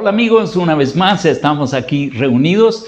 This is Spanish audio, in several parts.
Hola amigos, una vez más estamos aquí reunidos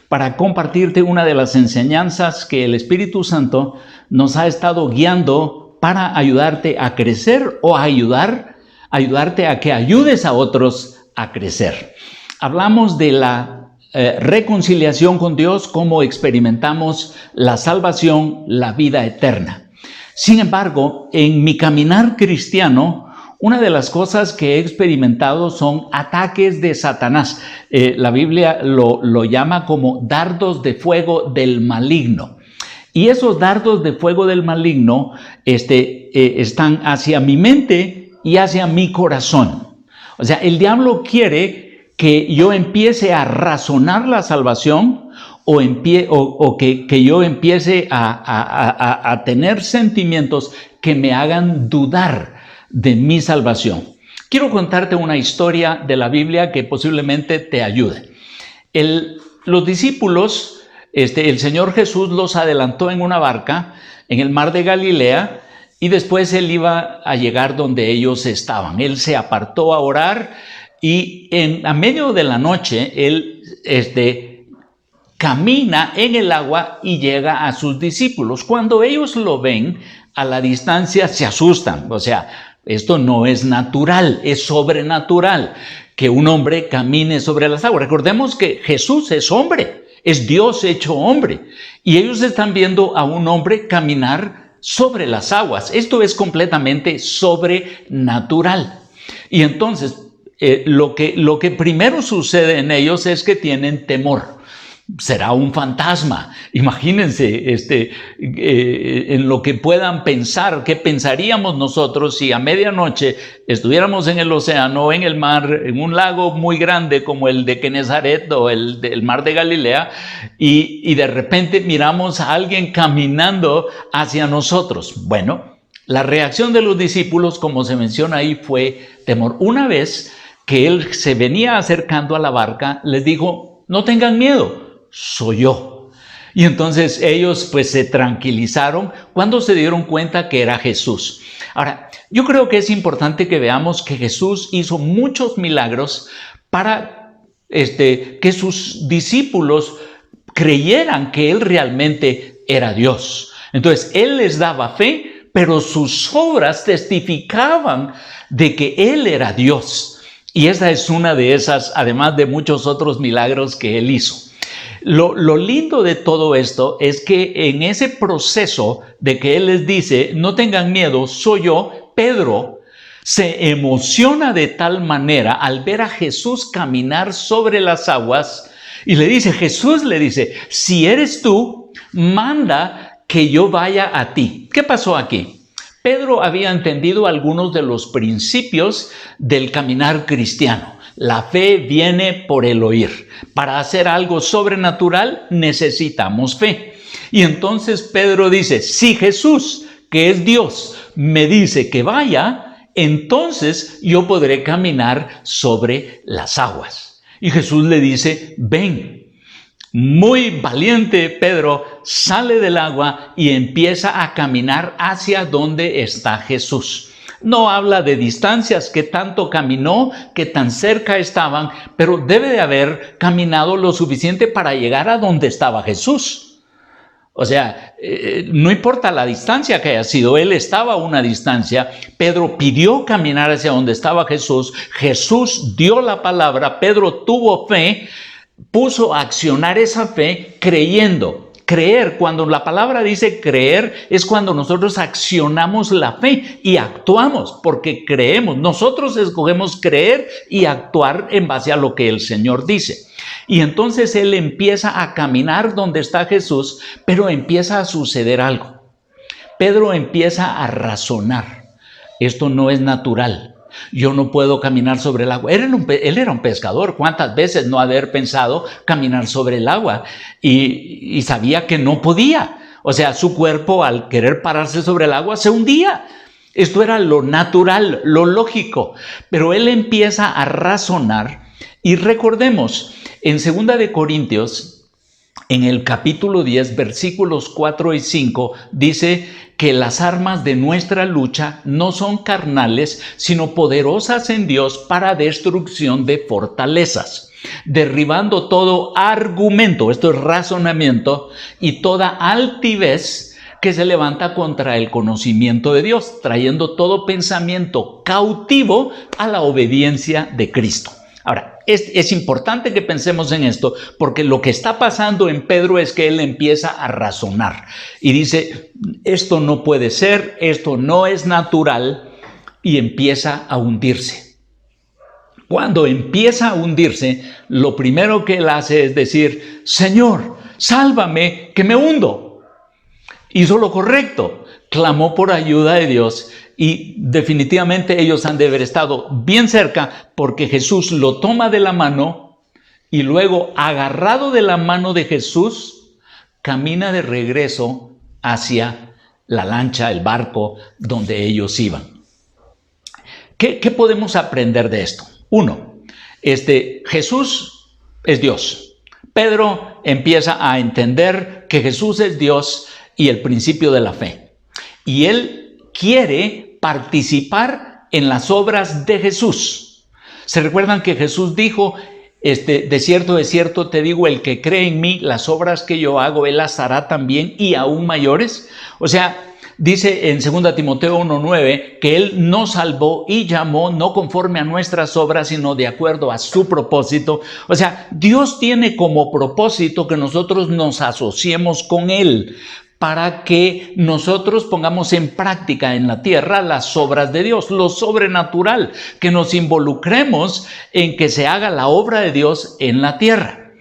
para compartirte una de las enseñanzas que el Espíritu Santo nos ha estado guiando para ayudarte a crecer o ayudarte a que ayudes a otros a crecer. Hablamos de la reconciliación con Dios, cómo experimentamos la salvación, la vida eterna. Sin embargo, en mi caminar cristiano, una de las cosas que he experimentado son ataques de Satanás. La Biblia lo llama como dardos de fuego del maligno. Y esos dardos de fuego del maligno están hacia mi mente y hacia mi corazón. O sea, el diablo quiere que yo empiece a razonar la salvación o que yo empiece a tener sentimientos que me hagan dudar de mi salvación. Quiero contarte una historia de la Biblia que posiblemente te ayude. Los discípulos, el Señor Jesús los adelantó en una barca en el mar de Galilea y después Él iba a llegar donde ellos estaban. Él se apartó a orar y a medio de la noche Él camina en el agua y llega a sus discípulos. Cuando ellos lo ven a la distancia se asustan, o sea, esto no es natural, es sobrenatural que un hombre camine sobre las aguas. Recordemos que Jesús es hombre, es Dios hecho hombre, y ellos están viendo a un hombre caminar sobre las aguas. Esto es completamente sobrenatural. Y entonces, lo que primero sucede en ellos es que tienen temor. Será un fantasma. Imagínense en lo que puedan pensar. ¿Qué pensaríamos nosotros si a medianoche estuviéramos en el océano, en el mar, en un lago muy grande como el de Genesaret o el mar de Galilea y de repente miramos a alguien caminando hacia nosotros? Bueno, la reacción de los discípulos, como se menciona ahí, fue temor. Una vez que él se venía acercando a la barca, les dijo: no tengan miedo, soy yo. Y entonces ellos pues se tranquilizaron cuando se dieron cuenta que era Jesús. Ahora, yo creo que es importante que veamos que Jesús hizo muchos milagros para que sus discípulos creyeran que Él realmente era Dios. Entonces, Él les daba fe, pero sus obras testificaban de que Él era Dios. Y esa es una de esas, además de muchos otros milagros que Él hizo. Lo lindo de todo esto es que en ese proceso de que Él les dice: no tengan miedo, soy yo, Pedro se emociona de tal manera al ver a Jesús caminar sobre las aguas y Jesús le dice: si eres tú, manda que yo vaya a ti. ¿Qué pasó aquí? Pedro había entendido algunos de los principios del caminar cristiano. La fe viene por el oír. Para hacer algo sobrenatural necesitamos fe. Y entonces Pedro dice: si Jesús, que es Dios, me dice que vaya, entonces yo podré caminar sobre las aguas. Y Jesús le dice: ven. Muy valiente Pedro sale del agua y empieza a caminar hacia donde está Jesús. No habla de distancias, que tanto caminó, que tan cerca estaban, pero debe de haber caminado lo suficiente para llegar a donde estaba Jesús. O sea, no importa la distancia que haya sido, él estaba a una distancia. Pedro pidió caminar hacia donde estaba Jesús. Jesús dio la palabra, Pedro tuvo fe, puso a accionar esa fe creyendo. Creer, cuando la palabra dice creer, es cuando nosotros accionamos la fe y actuamos porque creemos. Nosotros escogemos creer y actuar en base a lo que el Señor dice. Y entonces él empieza a caminar donde está Jesús, pero empieza a suceder algo. Pedro empieza a razonar: esto no es natural. Yo no puedo caminar sobre el agua. Él era un pescador. ¿Cuántas veces no haber pensado caminar sobre el agua? Y sabía que no podía. O sea, su cuerpo, al querer pararse sobre el agua, se hundía. Esto era lo natural, lo lógico. Pero él empieza a razonar. Y recordemos, en 2 de Corintios, en el capítulo 10, versículos 4 y 5, dice que las armas de nuestra lucha no son carnales, sino poderosas en Dios para destrucción de fortalezas, derribando todo argumento, esto es razonamiento, y toda altivez que se levanta contra el conocimiento de Dios, trayendo todo pensamiento cautivo a la obediencia de Cristo. Ahora, es importante que pensemos en esto, porque lo que está pasando en Pedro es que él empieza a razonar y dice, esto no puede ser, esto no es natural, y empieza a hundirse. Cuando empieza a hundirse, lo primero que él hace es decir, Señor, sálvame, que me hundo. Hizo lo correcto, clamó por ayuda de Dios. Y definitivamente ellos han de haber estado bien cerca, porque Jesús lo toma de la mano y luego, agarrado de la mano de Jesús, camina de regreso hacia la lancha, el barco donde ellos iban. ¿Qué podemos aprender de esto? Uno, Jesús es Dios. Pedro empieza a entender que Jesús es Dios y el principio de la fe. Y él quiere participar en las obras de Jesús. ¿Se recuerdan que Jesús dijo, de cierto te digo, el que cree en mí, las obras que yo hago, él las hará también y aún mayores? O sea, dice en 2 Timoteo 1:9 que él nos salvó y llamó no conforme a nuestras obras, sino de acuerdo a su propósito. O sea, Dios tiene como propósito que nosotros nos asociemos con él, para que nosotros pongamos en práctica en la tierra las obras de Dios, lo sobrenatural, que nos involucremos en que se haga la obra de Dios en la tierra.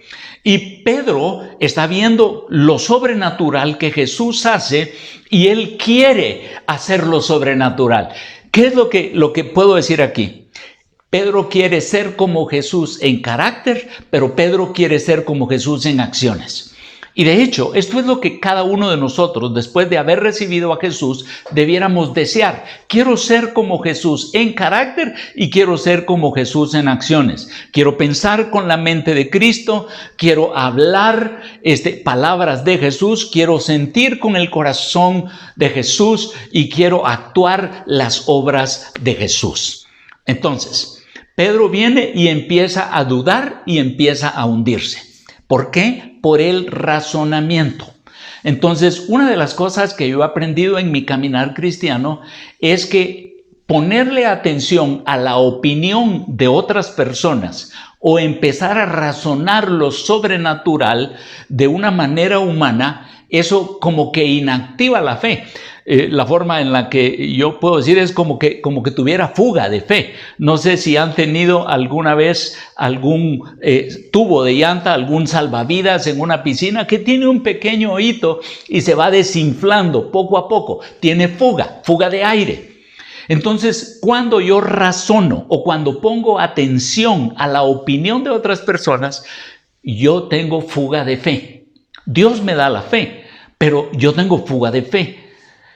Y Pedro está viendo lo sobrenatural que Jesús hace y él quiere hacer lo sobrenatural. ¿Qué es lo que puedo decir aquí? Pedro quiere ser como Jesús en carácter, pero Pedro quiere ser como Jesús en acciones. Y de hecho, esto es lo que cada uno de nosotros, después de haber recibido a Jesús, debiéramos desear. Quiero ser como Jesús en carácter y quiero ser como Jesús en acciones. Quiero pensar con la mente de Cristo, quiero hablar palabras de Jesús, quiero sentir con el corazón de Jesús y quiero actuar las obras de Jesús. Entonces, Pedro viene y empieza a dudar y empieza a hundirse. ¿Por qué? Por el razonamiento. Entonces, una de las cosas que yo he aprendido en mi caminar cristiano es que ponerle atención a la opinión de otras personas o empezar a razonar lo sobrenatural de una manera humana, eso como que inactiva la fe. La forma en la que yo puedo decir es como que tuviera fuga de fe. No sé si han tenido alguna vez algún tubo de llanta, algún salvavidas en una piscina que tiene un pequeño hoyito y se va desinflando poco a poco. Tiene fuga de aire. Entonces, cuando yo razono o cuando pongo atención a la opinión de otras personas, yo tengo fuga de fe. Dios me da la fe, pero yo tengo fuga de fe.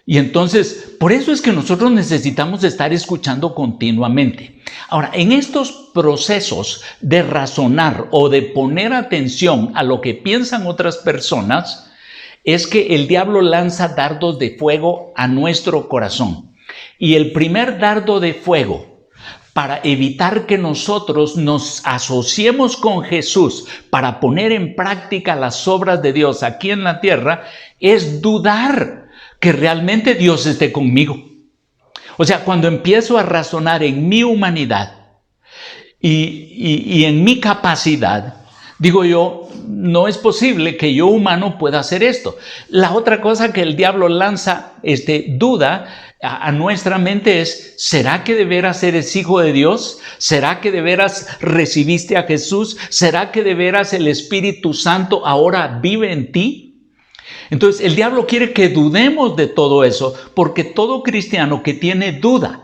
Y entonces, por eso es que nosotros necesitamos estar escuchando continuamente. Ahora, en estos procesos de razonar o de poner atención a lo que piensan otras personas, es que el diablo lanza dardos de fuego a nuestro corazón. Y el primer dardo de fuego, para evitar que nosotros nos asociemos con Jesús para poner en práctica las obras de Dios aquí en la tierra, es dudar que realmente Dios esté conmigo. O sea, cuando empiezo a razonar en mi humanidad y en mi capacidad, digo yo, no es posible que yo humano pueda hacer esto. La otra cosa que el diablo lanza duda a nuestra mente es, ¿será que de veras eres hijo de Dios? ¿Será que de veras recibiste a Jesús? ¿Será que de veras el Espíritu Santo ahora vive en ti? Entonces, el diablo quiere que dudemos de todo eso, porque todo cristiano que tiene duda,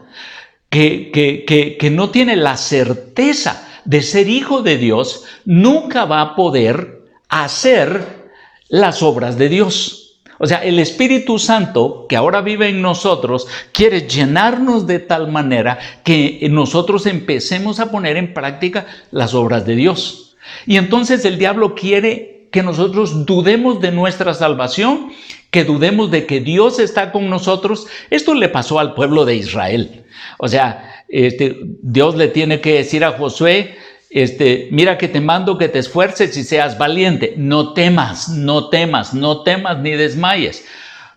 que no tiene la certeza de ser hijo de Dios, nunca va a poder hacer las obras de Dios. O sea, el Espíritu Santo, que ahora vive en nosotros, quiere llenarnos de tal manera que nosotros empecemos a poner en práctica las obras de Dios. Y entonces el diablo quiere que nosotros dudemos de nuestra salvación, que dudemos de que Dios está con nosotros. Esto le pasó al pueblo de Israel. O sea, Dios le tiene que decir a Josué, mira que te mando que te esfuerces y seas valiente. No temas, no temas, no temas ni desmayes,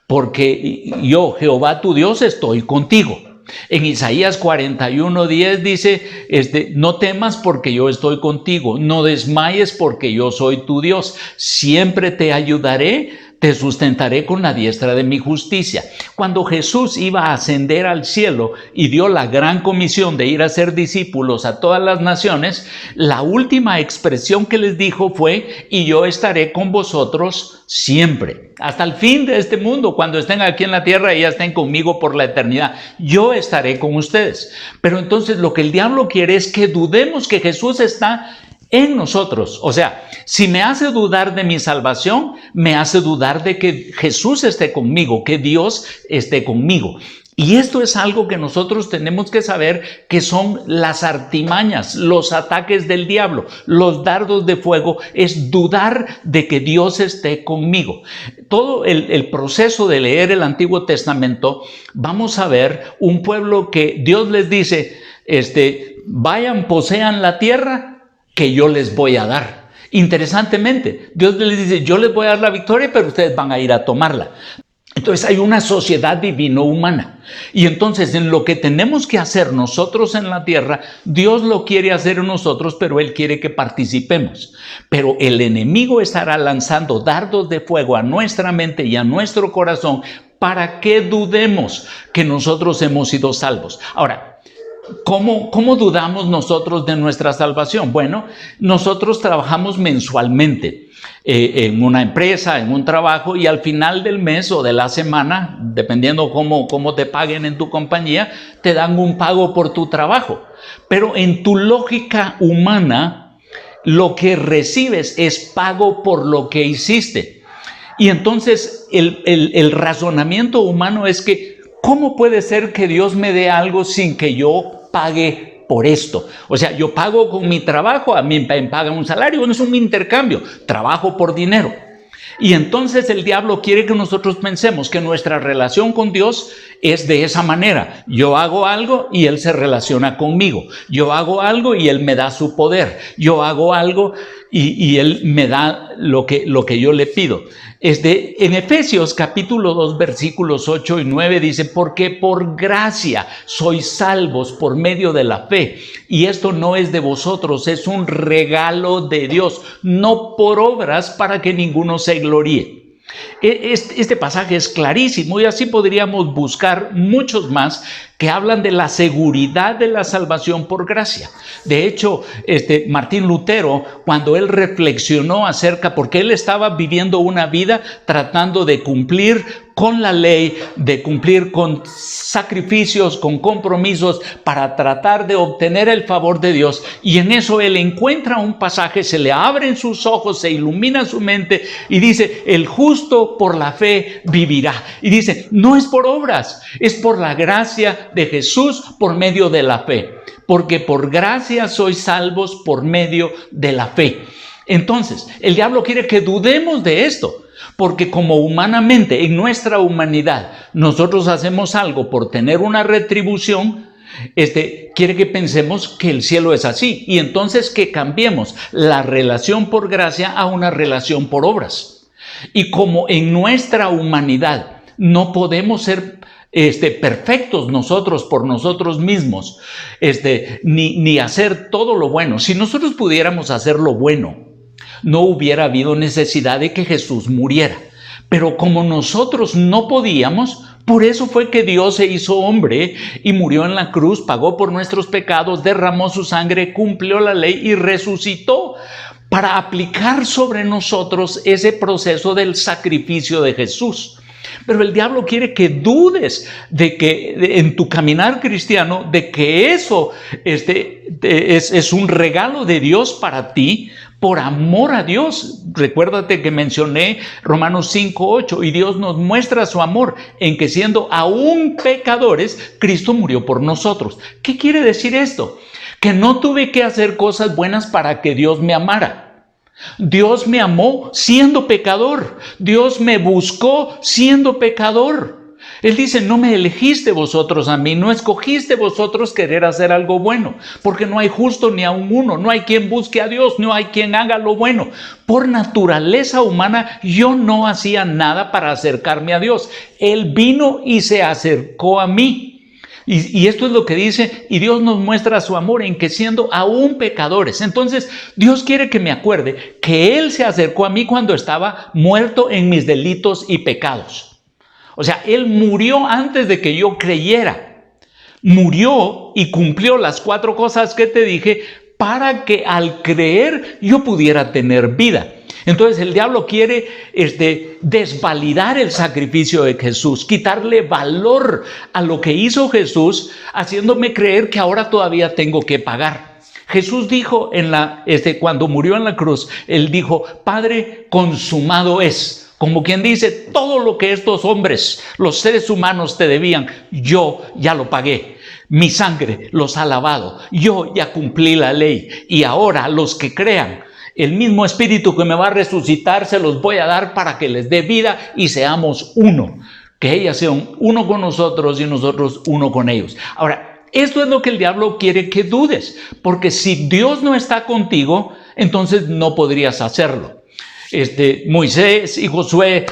porque yo, Jehová tu Dios, estoy contigo. En Isaías 41:10 dice, no temas porque yo estoy contigo, no desmayes porque yo soy tu Dios, siempre te ayudaré, te sustentaré con la diestra de mi justicia. Cuando Jesús iba a ascender al cielo y dio la gran comisión de ir a ser discípulos a todas las naciones, la última expresión que les dijo fue, y yo estaré con vosotros siempre, hasta el fin de este mundo. Cuando estén aquí en la tierra, ya estén conmigo por la eternidad. Yo estaré con ustedes. Pero entonces lo que el diablo quiere es que dudemos que Jesús está en nosotros. O sea, si me hace dudar de mi salvación, me hace dudar de que Jesús esté conmigo, que Dios esté conmigo. Y esto es algo que nosotros tenemos que saber, que son las artimañas, los ataques del diablo, los dardos de fuego, es dudar de que Dios esté conmigo. Todo el proceso de leer el Antiguo Testamento, vamos a ver un pueblo que Dios les dice, vayan, posean la tierra que yo les voy a dar. Interesantemente, Dios les dice, yo les voy a dar la victoria, pero ustedes van a ir a tomarla. Entonces hay una sociedad divino-humana. Y entonces en lo que tenemos que hacer nosotros en la tierra, Dios lo quiere hacer en nosotros, pero Él quiere que participemos. Pero el enemigo estará lanzando dardos de fuego a nuestra mente y a nuestro corazón para que dudemos que nosotros hemos sido salvos. Ahora, ¿cómo dudamos nosotros de nuestra salvación? Bueno, nosotros trabajamos mensualmente en una empresa, en un trabajo, y al final del mes o de la semana, dependiendo cómo te paguen en tu compañía, te dan un pago por tu trabajo. Pero en tu lógica humana, lo que recibes es pago por lo que hiciste. Y entonces el razonamiento humano es que, ¿cómo puede ser que Dios me dé algo sin que yo pague por esto? O sea, yo pago con mi trabajo, a mí me pagan un salario, bueno, es un intercambio, trabajo por dinero. Y entonces el diablo quiere que nosotros pensemos que nuestra relación con Dios es de esa manera. Yo hago algo y Él se relaciona conmigo. Yo hago algo y Él me da su poder. Yo hago algo y Él me da lo que yo le pido. En Efesios capítulo 2 versículos 8 y 9 dice, porque por gracia sois salvos por medio de la fe, y esto no es de vosotros, es un regalo de Dios, no por obras para que ninguno se gloríe. Este pasaje es clarísimo y así podríamos buscar muchos más que hablan de la seguridad de la salvación por gracia. De hecho, Martín Lutero, cuando él reflexionó porque él estaba viviendo una vida tratando de cumplir con la ley, de cumplir con sacrificios, con compromisos para tratar de obtener el favor de Dios, y en eso él encuentra un pasaje, se le abren sus ojos, se ilumina su mente y dice, el justo por la fe vivirá. Y dice, no es por obras, es por la gracia de Jesús por medio de la fe, porque por gracia sois salvos por medio de la fe. Entonces, el diablo quiere que dudemos de esto, porque como humanamente, en nuestra humanidad, nosotros hacemos algo por tener una retribución, quiere que pensemos que el cielo es así, y entonces que cambiemos la relación por gracia a una relación por obras. Y como en nuestra humanidad no podemos ser perfectos nosotros por nosotros mismos, ni hacer todo lo bueno. Si nosotros pudiéramos hacer lo bueno, no hubiera habido necesidad de que Jesús muriera. Pero como nosotros no podíamos, por eso fue que Dios se hizo hombre y murió en la cruz, pagó por nuestros pecados, derramó su sangre, cumplió la ley y resucitó para aplicar sobre nosotros ese proceso del sacrificio de Jesús. Pero el diablo quiere que dudes de que en tu caminar cristiano, de que eso es un regalo de Dios para ti por amor a Dios. Recuérdate que mencioné Romanos 5:8, y Dios nos muestra su amor en que siendo aún pecadores, Cristo murió por nosotros. ¿Qué quiere decir esto? Que no tuve que hacer cosas buenas para que Dios me amara. Dios me amó siendo pecador. Dios me buscó siendo pecador. Él dice, no me elegiste vosotros a mí, no escogiste vosotros querer hacer algo bueno, porque no hay justo ni aun uno, no hay quien busque a Dios, no hay quien haga lo bueno. Por naturaleza humana, yo no hacía nada para acercarme a Dios. Él vino y se acercó a mí. Y esto es lo que dice, y Dios nos muestra su amor en que siendo aún pecadores. Entonces, Dios quiere que me acuerde que Él se acercó a mí cuando estaba muerto en mis delitos y pecados. O sea, Él murió antes de que yo creyera. Murió y cumplió las 4 cosas que te dije para que al creer yo pudiera tener vida. Entonces el diablo quiere desvalidar el sacrificio de Jesús, quitarle valor a lo que hizo Jesús, haciéndome creer que ahora todavía tengo que pagar. Jesús dijo cuando murió en la cruz, Él dijo, Padre, consumado es. Como quien dice, todo lo que estos hombres, los seres humanos te debían, yo ya lo pagué. Mi sangre los ha lavado. Yo ya cumplí la ley. Y ahora los que crean, el mismo espíritu que me va a resucitar, se los voy a dar para que les dé vida y seamos uno. Que ellas sean uno con nosotros y nosotros uno con ellos. Ahora, esto es lo que el diablo quiere que dudes. Porque si Dios no está contigo, entonces no podrías hacerlo. Moisés y Josué,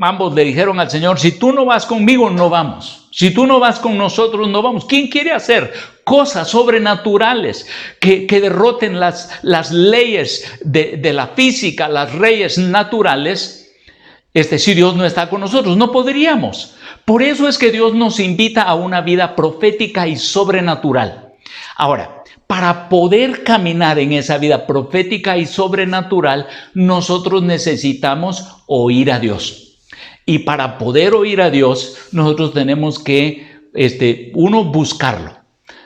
ambos le dijeron al Señor, si tú no vas conmigo, no vamos. Si tú no vas con nosotros, no vamos. ¿Quién quiere hacer cosas sobrenaturales que derroten las leyes de la física, las leyes naturales? Si Dios no está con nosotros, no podríamos. Por eso es que Dios nos invita a una vida profética y sobrenatural. Ahora, para poder caminar en esa vida profética y sobrenatural, nosotros necesitamos oír a Dios. Y para poder oír a Dios, nosotros tenemos que, buscarlo.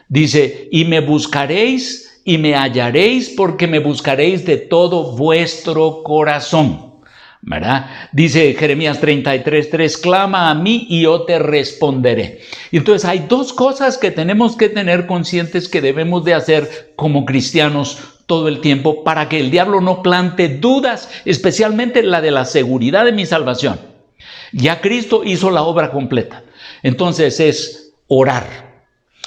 Dice, y me buscaréis y me hallaréis porque me buscaréis de todo vuestro corazón. ¿Verdad? Dice Jeremías 33:3, clama a mí y yo te responderé. Entonces hay 2 cosas que tenemos que tener conscientes que debemos de hacer como cristianos todo el tiempo para que el diablo no plante dudas, especialmente la de la seguridad de mi salvación. Ya Cristo hizo la obra completa. Entonces es orar.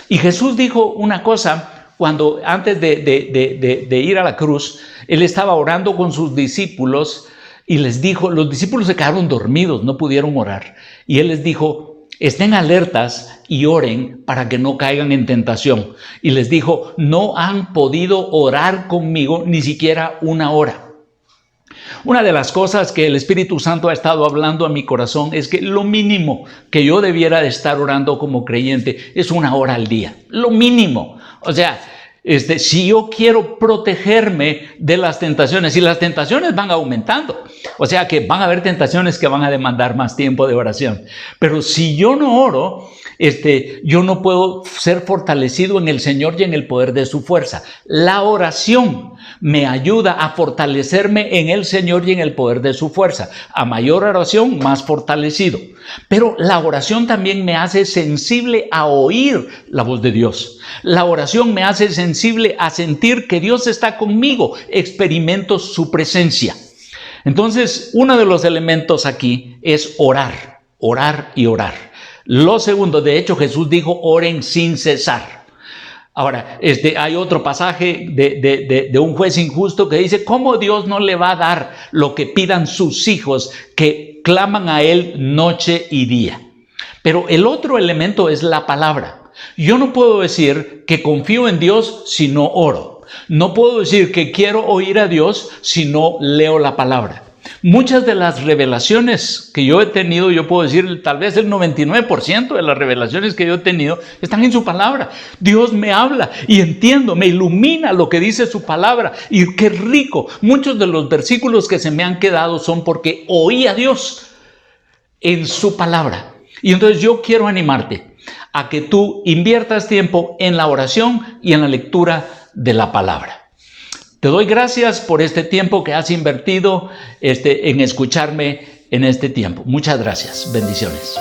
Y Jesús dijo una cosa cuando antes de ir a la cruz, Él estaba orando con sus discípulos. Y les dijo, los discípulos se quedaron dormidos, no pudieron orar. Y Él les dijo, estén alertas y oren para que no caigan en tentación. Y les dijo, no han podido orar conmigo ni siquiera 1 hora. Una de las cosas que el Espíritu Santo ha estado hablando a mi corazón es que lo mínimo que yo debiera de estar orando como creyente es 1 hora al día. Lo mínimo. O sea, si yo quiero protegerme de las tentaciones, y las tentaciones van aumentando, o sea que van a haber tentaciones que van a demandar más tiempo de oración, pero si yo no oro, yo no puedo ser fortalecido en el Señor y en el poder de su fuerza. La oración me ayuda a fortalecerme en el Señor y en el poder de su fuerza. A mayor oración, más fortalecido. Pero la oración también me hace sensible a oír la voz de Dios. La oración me hace sensible a sentir que Dios está conmigo. Experimento su presencia. Entonces, uno de los elementos aquí es orar, orar y orar. Lo segundo, de hecho, Jesús dijo, oren sin cesar. Ahora, hay otro pasaje de un juez injusto que dice, ¿cómo Dios no le va a dar lo que pidan sus hijos que claman a Él noche y día? Pero el otro elemento es la palabra. Yo no puedo decir que confío en Dios si no oro. No puedo decir que quiero oír a Dios si no leo la palabra. Muchas de las revelaciones que yo he tenido, yo puedo decir tal vez el 99% de las revelaciones que yo he tenido están en su palabra. Dios me habla y entiendo, me ilumina lo que dice su palabra y qué rico. Muchos de los versículos que se me han quedado son porque oí a Dios en su palabra. Y entonces yo quiero animarte a que tú inviertas tiempo en la oración y en la lectura de la palabra. Te doy gracias por este tiempo que has invertido en escucharme en este tiempo. Muchas gracias. Bendiciones.